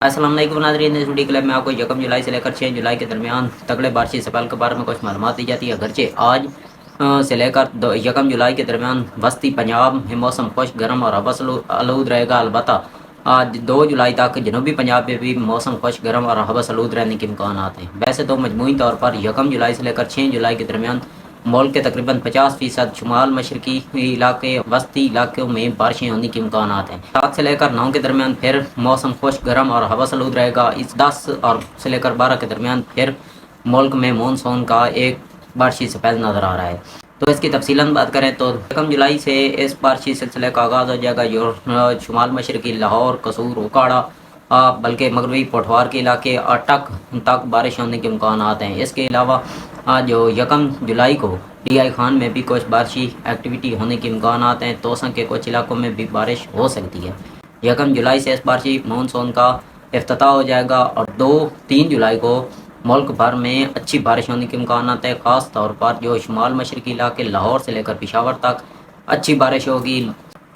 السلام علیکم ناظرین، اس ویڈیو کلپ میں آپ کو 1 جولائی سے لے کر 6 جولائی کے درمیان تگڑے بارشی سپیل کے بارے میں کچھ معلومات دی جاتی ہے۔ اگرچہ آج سے لے کر 1 جولائی کے درمیان وسطی پنجاب میں موسم خشک گرم اور ہوا آلود رہے گا، البتہ آج 2 جولائی تک جنوبی پنجاب میں بھی موسم خشک گرم اور ہوا آلود رہنے کے امکانات ہیں۔ ویسے تو مجموعی طور پر 1 جولائی سے لے کر 6 جولائی کے درمیان ملک کے تقریباً 50% شمال مشرقی علاقے وسطی علاقوں میں بارشیں ہونے کے امکانات ہیں۔ 7 سے لے کر 9 کے درمیان پھر موسم خشک گرم اور ہوا آلود رہے گا۔ اس 10 اور سے لے کر 12 کے درمیان پھر ملک میں مونسون کا ایک بارشی سپیل نظر آ رہا ہے۔ تو اس کی تفصیلاً بات کریں تو 1 جولائی سے اس بارشی سلسلے کا آغاز ہو جائے گا، جو شمال مشرقی لاہور، قصور، اوکاڑا بلکہ مغربی پٹوار کے علاقے اٹک تک بارش ہونے کے امکانات ہیں۔ اس کے علاوہ جو 1 جولائی کو ڈی آئی خان میں بھی کچھ بارشی ایکٹیویٹی ہونے کے امکانات ہیں۔ توسن کے کچھ علاقوں میں بھی بارش ہو سکتی ہے۔ 1 جولائی سے اس بارشی مونسون کا افتتاح ہو جائے گا اور 2-3 جولائی کو ملک بھر میں اچھی بارش ہونے کے امکانات ہیں۔ خاص طور پر جو شمال مشرقی علاقے لاہور سے لے کر پشاور تک اچھی بارش ہوگی۔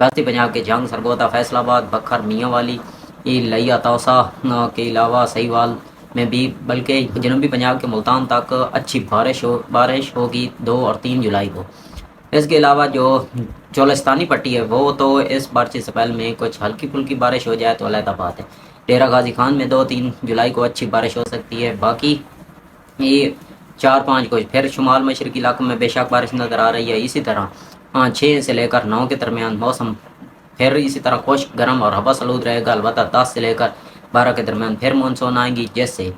وسطی پنجاب کے جھنگ، سرگودا، فیصل آباد، بکھر، میاں والی، لیا، توسا کے علاوہ سہیوال میں بھی، بلکہ جنوبی پنجاب کے ملتان تک اچھی بارش ہوگی 2 اور 3 جولائی کو۔ اس کے علاوہ جو چولستانی پٹی ہے وہ تو اس بارشی سپیل میں کچھ ہلکی پھلکی بارش ہو جائے تو علیحدہ بات ہے۔ ڈیرہ غازی خان میں 2-3 جولائی کو اچھی بارش ہو سکتی ہے۔ باقی یہ 4-5 کو پھر شمال مشرقی علاقوں میں بے شک بارش نظر آ رہی ہے۔ اسی طرح 6 سے لے کر 9 کے درمیان موسم پھر اسی طرح خشک گرم اور ہوا آلود رہے گا، البتہ 10 سے لے کر 12 کے درمیان پھر مونسون آئیں گی، جس سے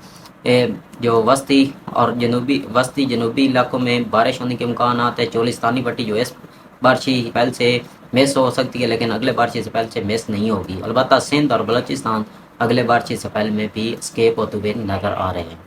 جو وسطی اور جنوبی علاقوں میں بارش ہونے کے امکانات ہے۔ چولستانی پٹی جو اس بارشی سپیل سے مس ہو سکتی ہے، لیکن اگلے بارشی سپیل سے مس نہیں ہوگی۔ البتہ سندھ اور بلوچستان اگلے بارشی سپیل میں بھی اسکیپ ہوتے ہوئے نظر آ رہے ہیں۔